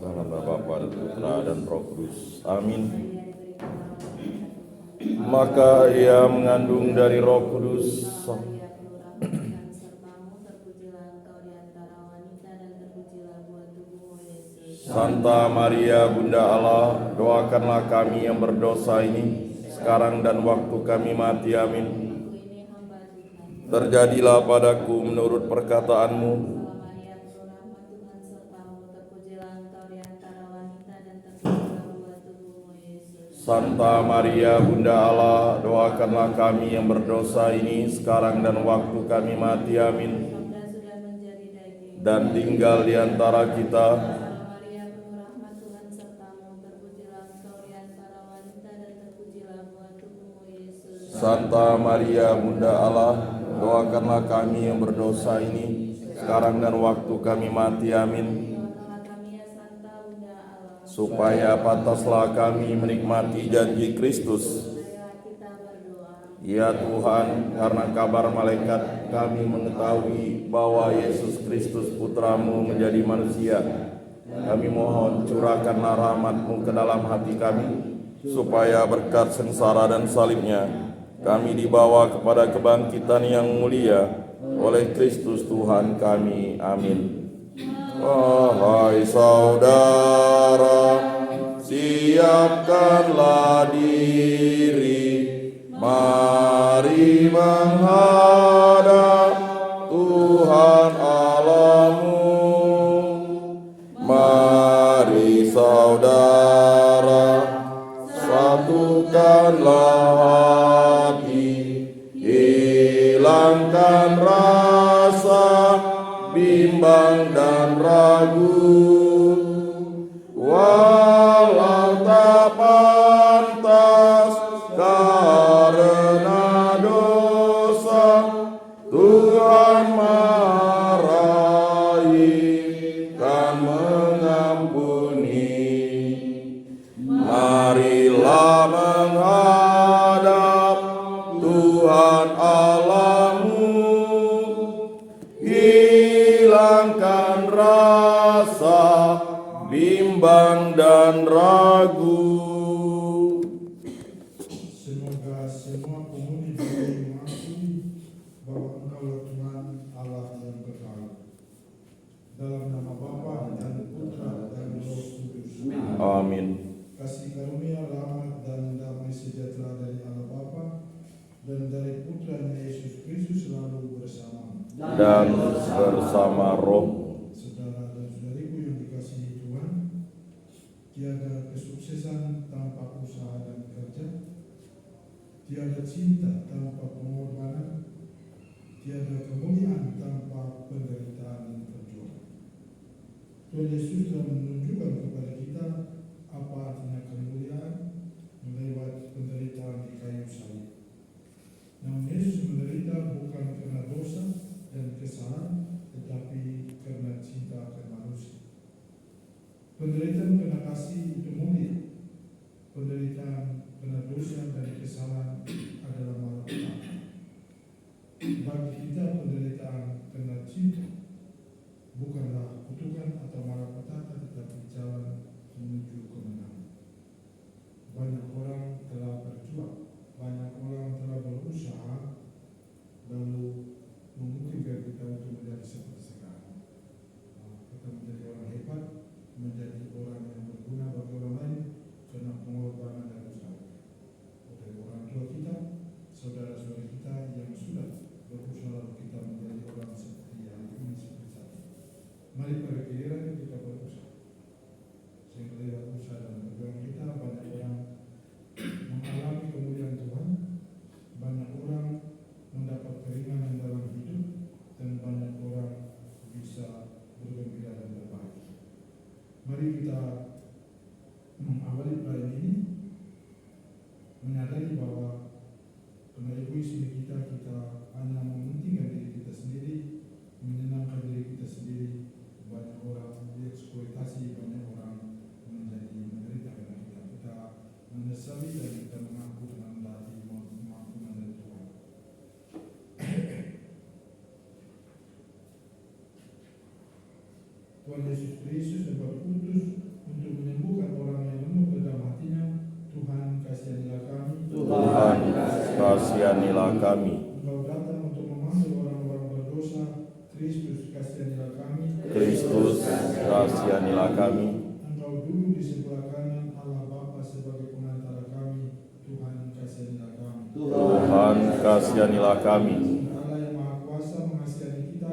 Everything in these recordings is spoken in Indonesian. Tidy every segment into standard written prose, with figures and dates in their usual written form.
Dalam nama Bapa dan Putra dan Roh Kudus. Amin. Maka ia mengandung dari Roh Kudus. Santa Maria Bunda Allah, doakanlah kami yang berdosa ini sekarang dan waktu kami mati. Amin. Terjadilah padaku menurut perkataanmu. Santa Maria Bunda Allah, doakanlah kami yang berdosa ini sekarang dan waktu kami mati. Amin. Dan tinggal di antara kita Santa Maria Bunda Allah, doakanlah kami yang berdosa ini sekarang dan waktu kami mati. Amin. Supaya pantaslah kami menikmati janji Kristus. Ya Tuhan, karena kabar malaikat kami mengetahui bahwa Yesus Kristus Putramu menjadi manusia. Kami mohon curahkanlah rahmat-Mu ke dalam hati kami, supaya berkat sengsara dan salibnya kami dibawa kepada kebangkitan yang mulia oleh Kristus Tuhan kami. Amin. Wahai saudara, siapkanlah diri, mari menghadap Tuhan Allahmu. Mari saudara, satukanlah hati, hilangkan rasa bimbang dan ragu. Walau tak pantas karena dosa, Tuhan marahi kan mengampuni. Marilah menghadap Tuhan Allahmu, hilangkan rasa bimbang dan ragu. Semoga semua penghuni bumi mengaku bahwa Engkaulah Tuhan Allah yang kekal. Dalam nama Bapa dan Putra dan Roh Kudus. Amin. Kasih karunia, rahmat dan damai sejahtera dari Allah Bapa dan dari Putranya Yesus Kristus selalu bersama Dan bersama roh. saudara dan saudariku yang dikasihi Tuhan. Tiada kesuksesan tanpa usaha dan kerja, tiada cinta tanpa pengorbanan, tiada kemuliaan tanpa penderitaan dan perjuangan. Tuhan Yesus telah menunjukkan kepada kita apa artinya kemuliaan melewati penderitaan di kayu salib. Namun Yesus menderita bukan karena dosa dan kesalahan, tetapi karena cinta ke manusia. Penderitaan karena kasih itu mulia. Penderitaan karena dosa dan kesalahan adalah malapetaka. Bagi kita penderitaan karena cinta bukanlah kutukan atau malapetaka, tetapi jalan menuju kemenangan. Yesus Engkau utus untuk menyembuhkan orang yang lemah dalam hatinya, Tuhan kasihanilah kami. Tuhan kasihanilah kami. Engkau datang untuk memanggil orang-orang berdosa, Kristus kasihanilah kami. Kristus kasihanilah kami. Engkau duduk di sebelah kanan Allah Bapa sebagai pengantara kami, Tuhan kasihanilah kami. Tuhan kasihanilah kami. Allah yang Maha Kuasa mengasihi kita,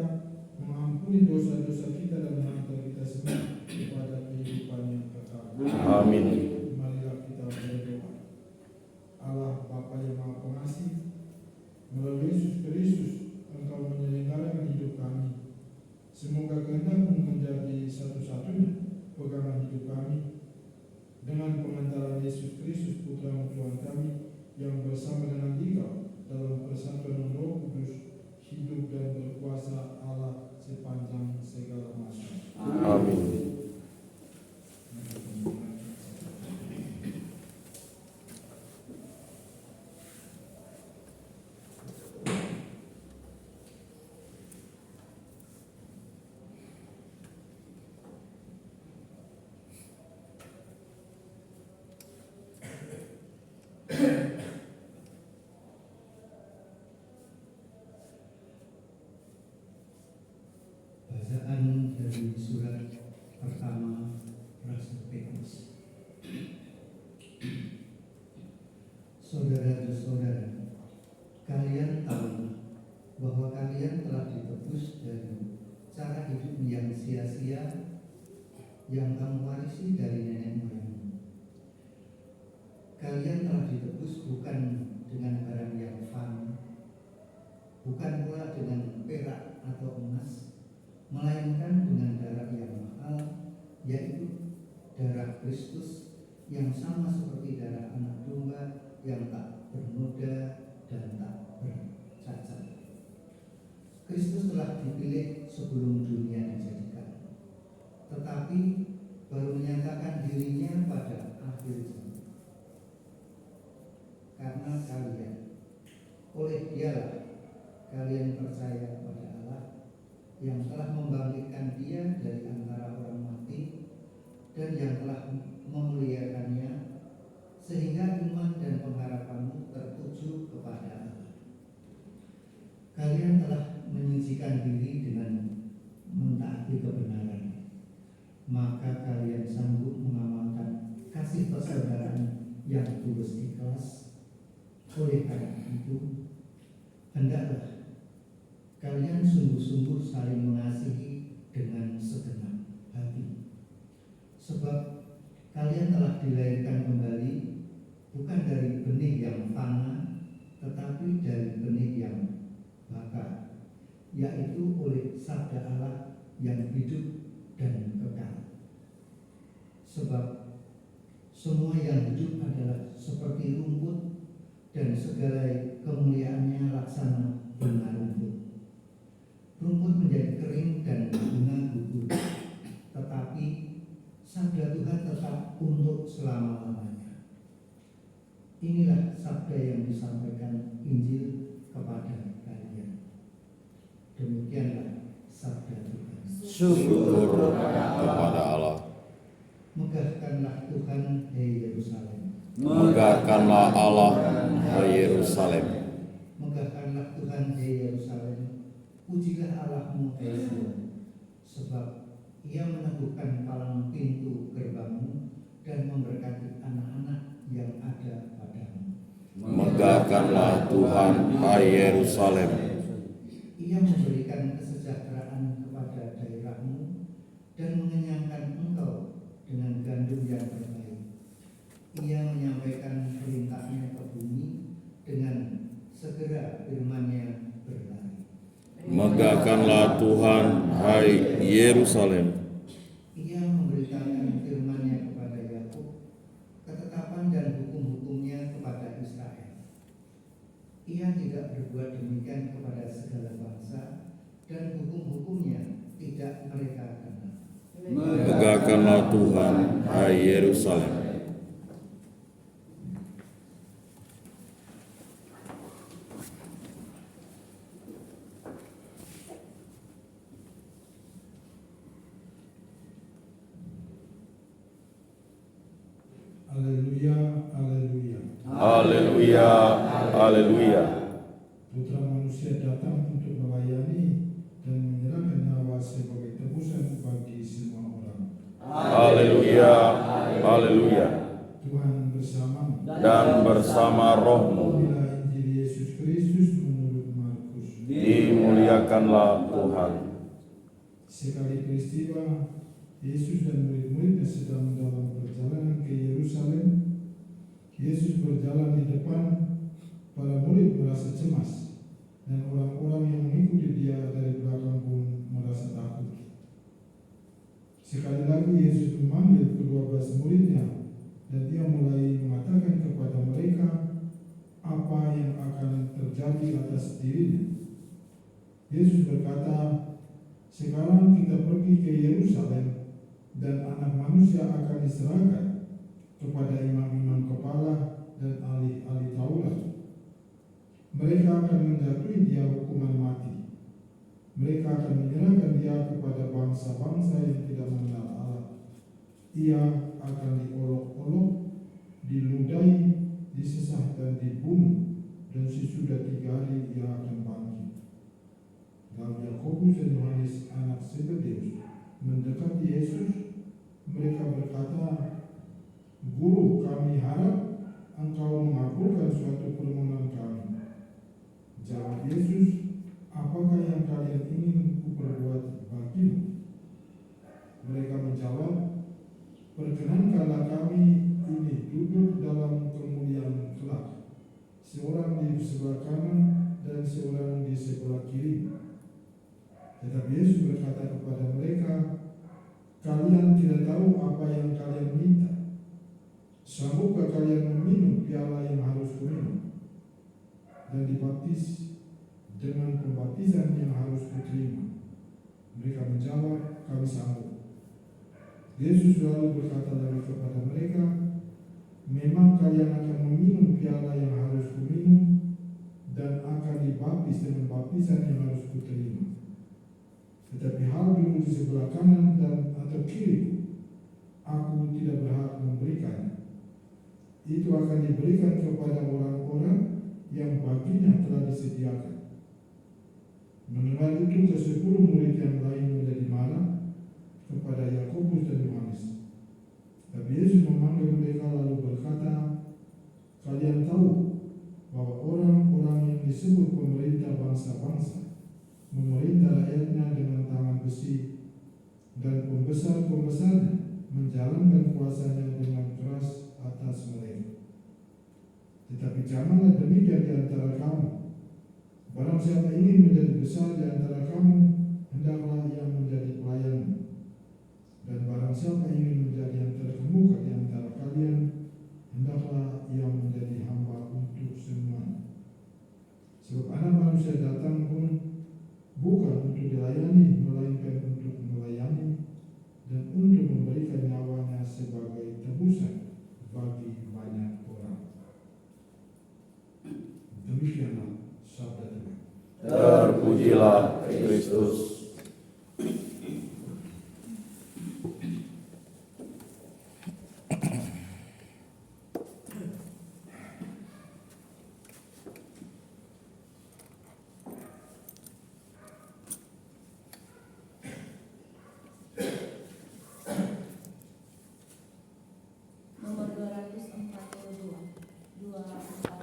mengampuni dosa-dosa kita dan menghantar kita semua kepada kehidupan yang kekal. Amin. Marilah kita berdoa. Allah Bapa yang Maha Pengasih, melalui Yesus Kristus Engkau menyelenggarakan hidup kami. Semoga kehendak-Mu menjadi satu-satunya pegangan hidup kami. Dengan pengantaran Yesus Kristus Putra Tuhan kami, yang bersama dengan Dikau dalam persatuan Roh Kudus, hidup dan berkuasa Allah sepanjang segala masa. Amin. Bacaan dari surat pertama Rasul Petrus. Saudara-saudara, kalian tahu bahwa kalian telah ditebus dari cara hidup yang sia-sia yang kamu warisi dari nenek moyangmu. Kalian telah ditebus bukan dengan barang yang fana, bukan pula dengan perak atau emas, melainkan dengan darah yang mahal, yaitu darah Kristus yang sama seperti darah anak domba yang tak bernoda dan tak bercacat. Kristus telah dipilih sebelum dunia dijadikan, tetapi baru menyatakan dirinya pada akhir zaman. Karena kalian, oleh Dialah kalian percaya pada Allah yang telah membangkitkan Dia dari antara orang mati dan yang telah memuliakannya, sehingga iman dan pengharapanmu tertuju kepada Allah. Kalian telah menyucikan diri dengan mentaati kebenaran, maka kalian sanggup mengamalkan kasih persaudaraan yang tulus ikhlas. Oleh karena itu, hendaklah kalian sungguh-sungguh saling mengasihi dengan segenap hati, sebab kalian telah dilahirkan kembali bukan dari benih yang fana, tetapi dari benih yang bakar, yaitu oleh sabda Allah yang hidup dan kekal. Sebab semua yang hidup adalah seperti rumput, dan segala kemuliaannya laksana bunga rumput. Rumput menjadi kering dan bunga gugur, tetapi sabda Tuhan tetap untuk selama-lamanya. Inilah sabda yang disampaikan Injil kepada kalian. Demikianlah sabda Tuhan. Syukur kepada Allah. Megahkanlah Tuhan, hai Yerusalem. Megahkanlah Allah, hai Yerusalem. Megahkanlah Tuhan, hai Yerusalem. Pujilah Allahmu, hai Sion, sebab Ia meneguhkan palang pintu gerbangmu dan memberkati anak-anak yang ada padamu. Megahkanlah Tuhan, hai Yerusalem. Ia memberikan kesejahteraan kepada daerahmu dan mengenyangkan engkau dengan gandum yang terbaik. Ia menyampaikan perintahnya ke bumi, dengan segera firman-Nya berlari. Megahkanlah Tuhan, hai Yerusalem. Ia memberitakan firman-Nya kepada Yakub, ketetapan dan hukum-hukumnya kepada Israel. Ia tidak berbuat demikian kepada segala bangsa, dan hukum-hukumnya tidak mereka kenal. Megahkanlah Tuhan, hai Yerusalem. Haleluya, haleluya. Putra manusia datang untuk melayani dan menyerahkan nyawa sebagai tebusan bagi semua orang. Haleluya, haleluya. Tuhan bersamamu Dan bersama rohmu, Inilah Injil Yesus Kristus menurut Markus. dimuliakanlah Tuhan. Sekali peristiwa, Yesus dan murid-muridnya sedang dalam perjalanan ke Yerusalem. Yesus berjalan di depan, para murid merasa cemas, dan orang-orang yang mengikuti dia dari belakang pun merasa takut. Sekali lagi Yesus memanggil ke-12 muridnya, dan dia mulai mengatakan kepada mereka apa yang akan terjadi atas dirinya. Yesus berkata, "Sekarang kita pergi ke Yerusalem, dan Anak Manusia akan diserahkan kepada imam-imam kepala dan ahli-ahli Taurat. Mereka akan menjatuhi dia hukuman mati. Mereka akan menyerahkan dia kepada bangsa-bangsa yang tidak mengenal Allah. Ia akan diolok-olok, diludahi, disesah dan dibunuh, dan sesudah 3 hari ia akan bangkit." Lalu Yakobus dan Yohanes anak Zebedeus mendekati Yesus. Mereka berkata, "Guru, kami harap Engkau mengabulkan suatu permohonan kami." Jawab Yesus, "Apakah yang kalian ingin kuperbuat bagimu?" Mereka menjawab, "Perkenankanlah kami ini duduk dalam kemuliaan kelak, seorang di sebelah kanan dan seorang di sebelah kiri." Tetapi Yesus berkata kepada mereka, "Kalian tidak tahu apa yang kalian minta. Sanggupkah kalian meminum piala yang harus kuminum, dan dibaptis dengan pembaptisan yang harus kuterima?" Mereka menjawab, "Kami sanggup." Yesus lalu berkata lagi kepada mereka, "Memang kalian akan meminum piala yang harus kuminum, dan akan dibaptis dengan baptisan yang harus kuterima. Tetapi hal duduk di sebelah kanan dan atau kiri, aku tidak berhak memberikannya. Itu akan diberikan kepada orang-orang yang baginya telah disediakan." Mendengar itu, ke-10 murid yang lain menjadi marah kepada Yakobus dan Yohanes. Tapi Yesus memanggil mereka lalu berkata, "Kalian tahu bahwa orang-orang yang disebut pemerintah bangsa-bangsa memerintah rakyatnya dengan tangan besi, dan pembesar-pembesarnya menjalankan kuasanya dengan keras atas mereka. Tetapi janganlah demikian di antara kamu. Barang siapa ingin menjadi besar di antara kamu, hendaklah ia menjadi pelayanmu. Dan barang siapa ingin menjadi yang terkemuka di antara kalian, hendaklah ia menjadi hamba untuk semuanya. Sebab Anak Manusia datang pun bukan untuk dilayani, melainkan untuk melayani dan untuk memberikan nyawanya sebagai tebusan bagi banyak orang." Demikianlah sabda Tuhan. Terpujilah Kristus. Nomor 242. 242.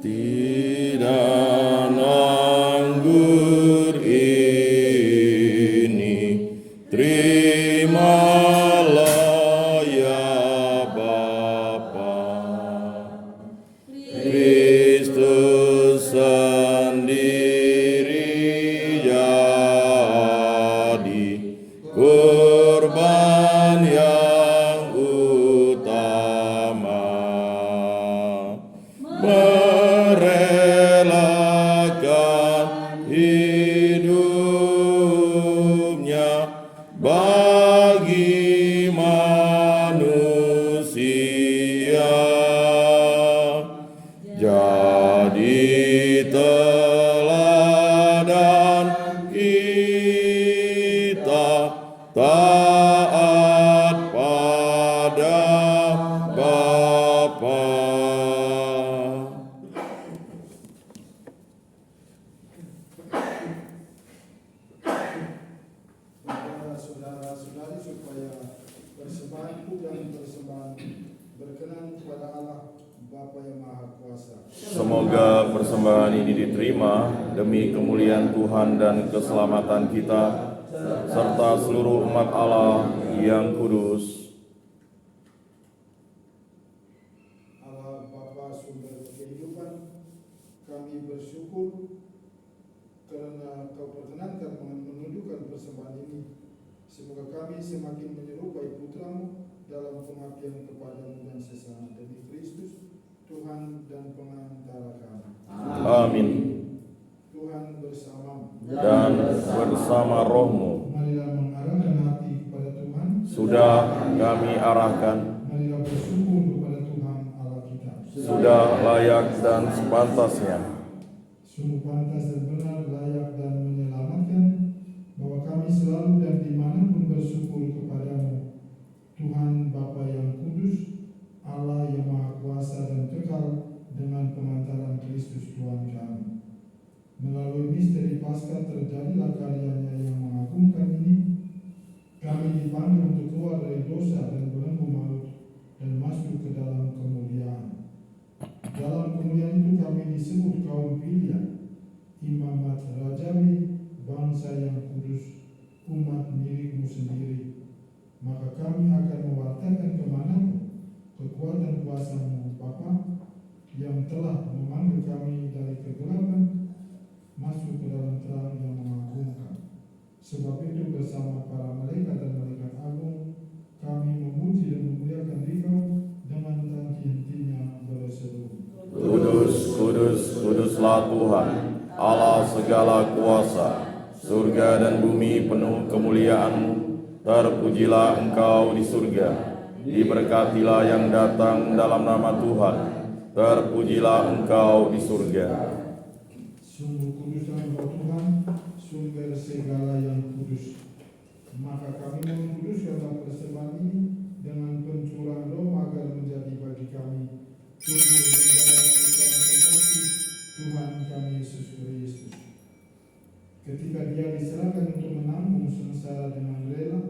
Tidak anggur ini, terimalah ya Bapa. Kristus sendiri jadi kurban yang utama, merelakan persembahan berkenan kepada Allah Bapa yang Maha Kuasa. Semoga persembahan ini diterima demi kemuliaan Tuhan dan keselamatan kita, serta seluruh umat Allah yang kudus. Allah Bapa sumber kehidupan, kami bersyukur karena Kau perkenankan menundukkan persembahan ini. Semoga kami semakin menyerupai Putra-Mu dalam pengabdian kepadamu dan sesama demi Kristus, Tuhan dan pengantara kami. Amin. Tuhan bersamamu. Dan bersama rohmu. Marilah mengarahkan hati kepada Tuhan. Sudah kami arahkan. Marilah bersyukur kepada Tuhan Allah kita. Sudah layak dan sepantasnya. Sungguh pantas dan benar, layak dan menyelamatkan, bahwa kami selalu dan dimanapun bersyukur kepadamu, Tuhan Bapa yang kudus, Allah yang Maha Kuasa dan kekal, dengan pengantaran Kristus Tuhan kami. Melalui misteri Paskah terjadilah karyanya yang mengagumkan ini. Kami dipanggil untuk keluar dari dosa dan belenggu maut dan masuk ke dalam kemuliaan. Dalam kemuliaan itu kami disebut kaum pilihan, imamat rajawi, bangsa yang kudus, umat milikmu sendiri. Maka kami akan mewartakan kemanapun kekuatan kuasa-Mu Bapa, yang telah memanggil kami dari kegelapan masuk ke dalam terang yang mengagumkan. Sebab itu bersama para malaikat dan malaikat agung, kami memuji dan memuliakan Dikau dengan tak henti-hentinya berseru. Kudus, kudus, kuduslah Tuhan, Allah segala kuasa. Surga dan bumi penuh kemuliaan-Mu. Terpujilah Engkau di surga. Diberkatilah yang datang dalam nama Tuhan. Terpujilah Engkau di surga. Sungguh kuduslah Engkau Tuhan, sumber segala yang kudus. Maka kami mengkuduskan persembahan ini dengan pencurahan roh agar menjadi bagi kami tubuh dan darah Putra kasih Tuhan kami Yesus Kristus. Ketika Dia diserahkan untuk menanggung sengsara dengan rela,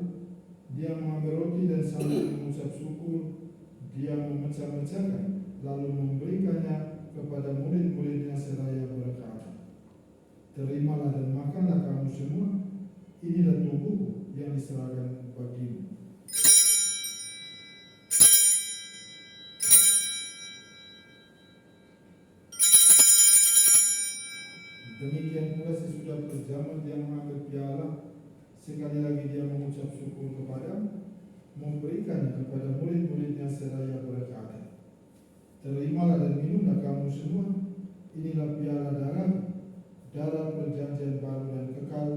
Dia mengambil roti dan sambil mengucap syukur, Dia memecah-mecahkan lalu memberikannya kepada murid-muridnya seraya berkata, "Terimalah dan makanlah kamu semua, inilah tubuhku yang diserahkan bagimu." Demikian pula sesudah berjalan Dia mengambil piala, sekali lagi Dia mengucap syukur kepada, memberikannya kepada murid-muridnya seraya berkata, "Terimalah dan minumlah kamu semua, inilah piala darah perjanjian baru dan kekal,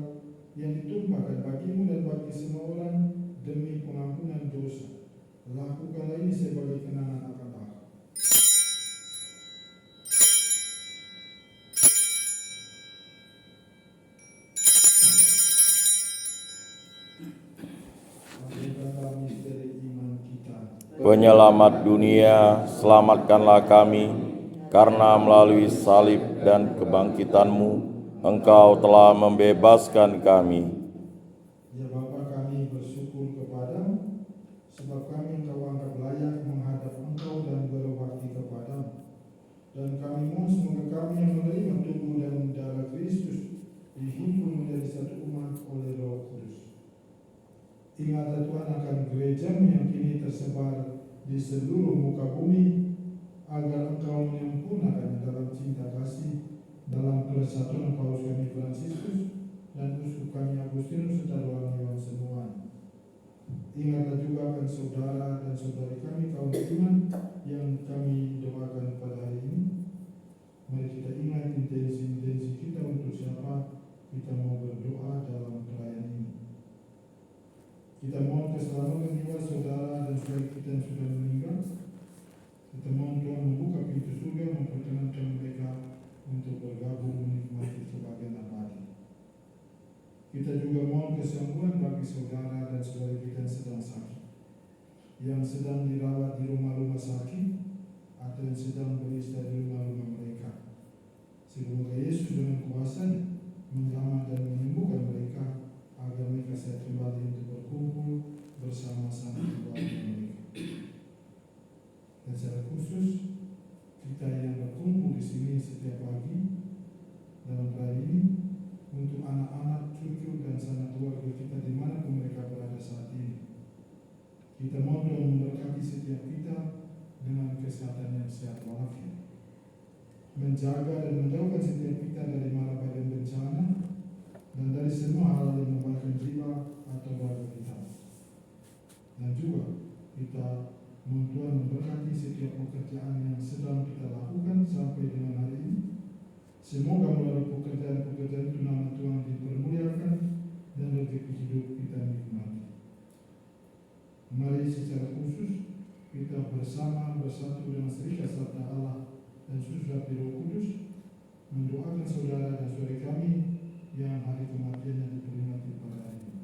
yang ditumpahkan bagimu dan bagi semua orang demi pengampunan dosa. Lakukanlah ini sebagai kenangan akan aku." Lakukanlah misteri iman kita. Penyelamat dunia, selamatkanlah kami, karena melalui salib dan kebangkitan-Mu, Engkau telah membebaskan kami. Ya Bapa, kami bersyukur kepadamu, sebab kami Engkau anggap layak menghadap Engkau dan berbakti kepadamu. Dan kami mohon semoga kami yang menerima tubuh dan darah Kristus dihimpun menjadi satu umat oleh Roh Kudus. Ingatlah Tuhan akan gereja-Mu yang kini tersebar di seluruh muka bumi, agar Engkau menyempurnakannya dalam cinta kasih, dalam persatuan Paus kami Fransiskus dan Uskup kami Agustinus serta rohaniwan semua. Ingatlah juga akan saudara dan saudari kami kaum iman yang kami doakan pada hari ini. Mari kita ingat intensi-intensi kita untuk siapa kita mau berdoa dalam perayaan ini. Kita mohon keselamatan jiwa saudara dan saudari kita yang sudah meninggal. Kita mohon Tuhan membuka pintu surga, memperkenankan mereka untuk bergabung menikmati kebahagiaan abadi. Kita juga mohon kesembuhan bagi saudara dan saudari kita yang sedang sakit, yang sedang dirawat di rumah-rumah sakit, atau yang sedang beristirahat di rumah-rumah mereka. Semoga Yesus dengan kuasa-Nya menyelamatkan dan menyembuhkan mereka, agar mereka sehat kembali untuk berkumpul bersama-sama keluarga mereka. setiap pagi dalam hari ini, untuk anak-anak, cucu, dan sanak keluarga kita dimanapun mereka berada saat ini. Kita mohon Tuhan memberkati setiap kita dengan kesehatan yang sehat walafiat, menjaga dan menjauhkan setiap kita dari mara bahaya dan bencana, dan dari semua hal yang membahayakan jiwa atau raga kita. Dan juga kita mohon Tuhan memberkati setiap pekerjaan yang sedang kita lakukan sampai dengan hari ini. Semoga melalui pekerjaan-pekerjaan itu nama Tuhan dipermuliakan dan rezeki hidup kita nikmati. Mari secara khusus kita bersama bersatu dengan serikat serta Allah dan Suci Roh Kudus mendoakan saudara dan saudari kami yang hari kematiannya diperingati pada hari ini.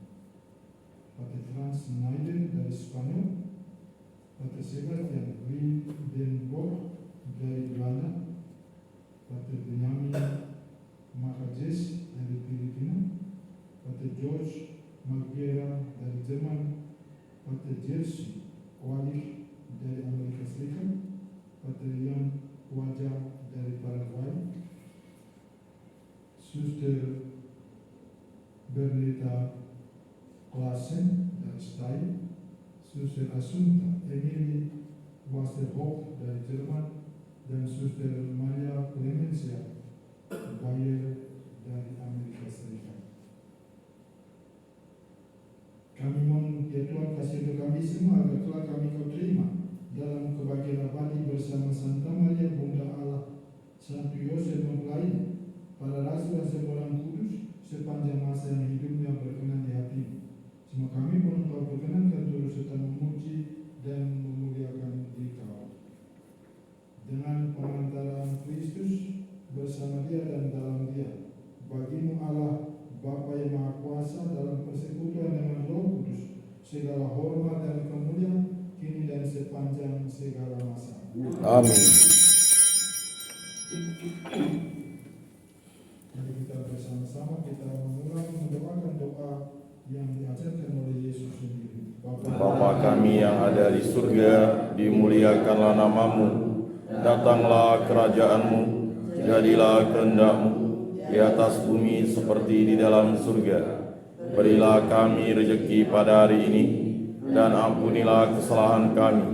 Pater Franz Schneider dari Spanyol, Pater Sebastian Lindenborg dari Belanda, Pater Benjamin Makajes dari Filipina, Pater George Magera dari Jerman, Pater Jerzy Walik dari Amerika Serikat, Pater Jan Wajah dari Paraguay, Suster Bernita Klasen dari Steyr, Suster Asunta Emily Wasserhoff dari Jerman, dan Suster Maria Clemencia Bayer dari Amerika Serikat. Kami mohon ya Tuhan kasih untuk kami semua agar telah kami kau terima dalam kebahagiaan abadi bersama Santa Maria Bunda Allah, Santo Yosef mempelai, para rasul dan semua orang kudus sepanjang masa yang hidupnya berkenan di hatimu. Semua kami pun engkau perkenankan turut serta memuji dan memuliakan Dikau. Dengan pengantaran Kristus bersama Dia dan dalam Dia, bagimu Allah Bapa yang Maha Kuasa dalam persekutuan dengan Roh Kudus, segala hormat dan kemuliaan kini dan sepanjang segala masa. Amin. Mari kita bersama-sama kita mengulang mendoakan doa yang diajarkan oleh Yesus sendiri. Bapa kami yang ada di surga, dimuliakanlah namamu, datanglah kerajaanmu, jadilah kehendak-mu di atas bumi seperti di dalam surga. Berilah kami rezeki pada hari ini, dan ampunilah kesalahan kami,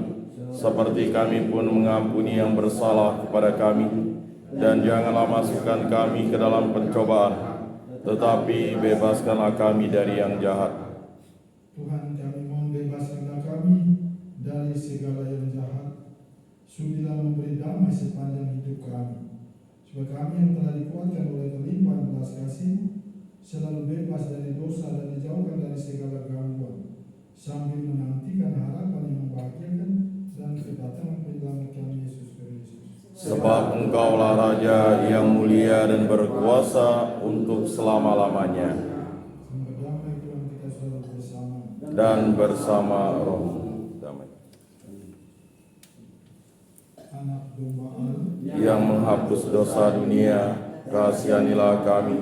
seperti kami pun mengampuni yang bersalah kepada kami. Dan janganlah masukkan kami ke dalam pencobaan, tetapi bebaskanlah kami dari yang jahat. Tuhan, kami mohon bebaskanlah kami dari segala yang jahat. Sudilah memberi damai sepanjang hidup kami, supaya kami yang telah dikuatkan oleh kelimpahan belas kasih selalu bebas dari dosa dan dijauhkan dari segala gangguan, sambil menantikan harapan yang membahagiakan dan kedatangan penyelamat kami Yesus Kristus. Sebab Engkaulah Raja yang mulia dan berkuasa untuk selama-lamanya, Berdamai Tuhan kita selalu bersama. dan bersama roh damai. Anak domba Allah Yang menghapus dosa dunia, kasihanilah kami.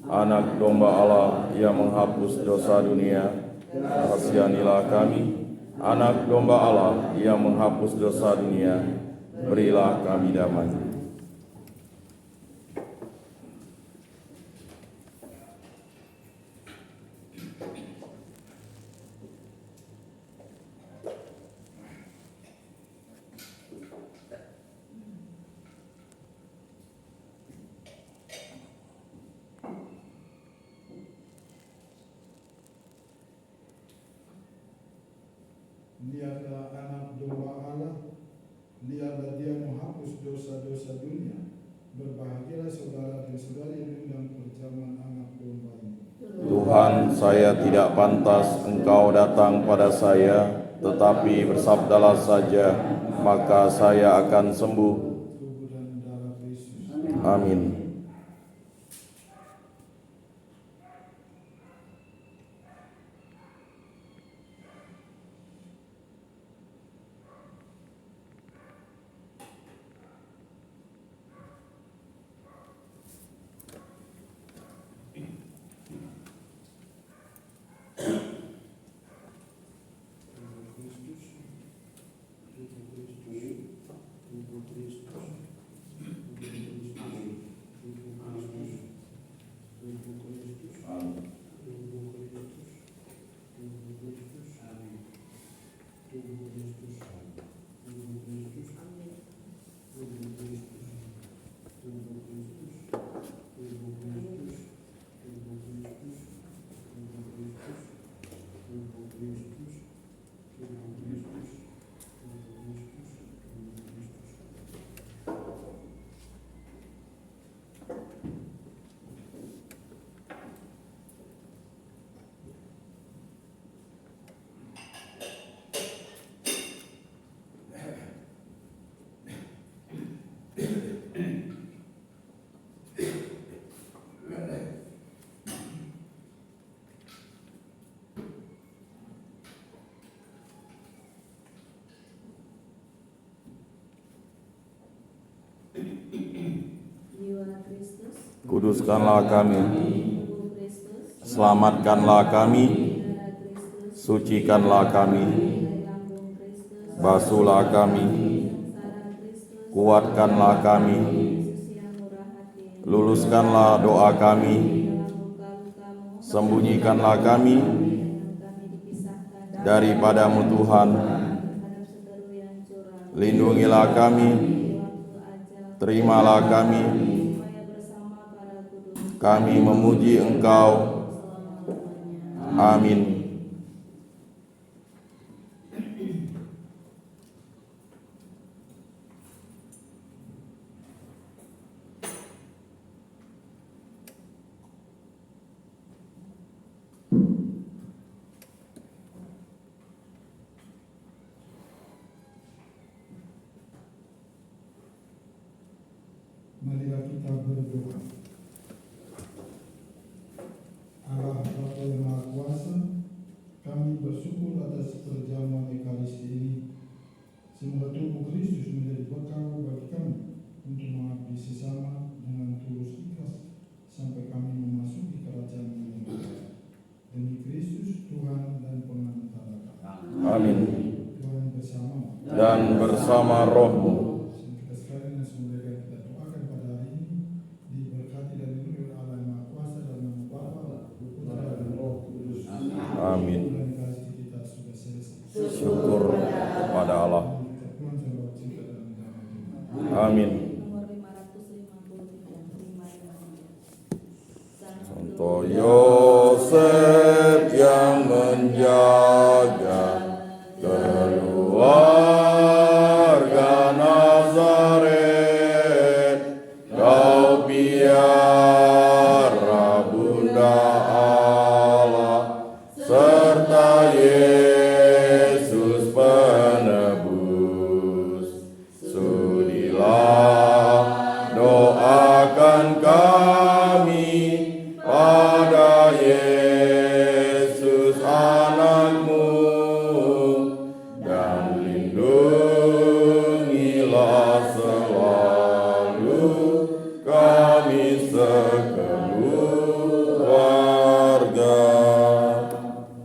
Anak domba Allah yang menghapus dosa dunia, kasihanilah kami. Anak domba Allah yang menghapus dosa dunia, berilah kami damai. Lihatlah anak domba Allah, lihatlah Dia menghapus dosa-dosa dunia. Berbahagialah saudara dan saudari yang diundang perjamuan anak domba ini. Tuhan, saya tidak pantas Engkau datang pada saya, tetapi bersabdalah saja, maka saya akan sembuh. Tubuh dan darah Kristus. Amin. Jiwa Kristus, Kuduskanlah kami, tubuh Kristus, selamatkanlah kami, darah Kristus, sucikanlah kami, air lambung Kristus, basuhlah kami, sengsara Kristus, kuatkanlah kami, Yesus yang murah hati, luluskanlah doa kami, dalam luka-lukamu, sembunyikanlah kami dengan kami dipisahkan daripadamu Tuhan, terhadap seteru yang curang, lindungilah kami, di waktu ajal, terimalah kami, supaya bersama para kudus kami memuji Engkau. selama-lamanya. Amin. Marilah kita berdoa. Allah Bapa yang Maha Kuasa, kami bersyukur atas perjamuan Ekaristi ini. Semoga tubuh Kristus menjadi bekal bagi kami untuk mengabdi sesama dengan tulus ikhlas sampai kami memasuki kerajaan yang mulia. Demi Kristus Tuhan dan pengantara kami. Amin. Tuhan bersama. Dan bersama rohmu. Kita sekalian yang semoga kita doakan pada hari ini diberkati dan dilindungi oleh Allah yang Maha Kuasa dalam nama Bapa, Putra dan Roh Kudus. Amin. Dan kasih kita sudah selesai. Syukur kepada Allah. Kita pulang selawat cinta dan damai Tuhan. Amin. Nomor 553, terima kasih. Santo Yosef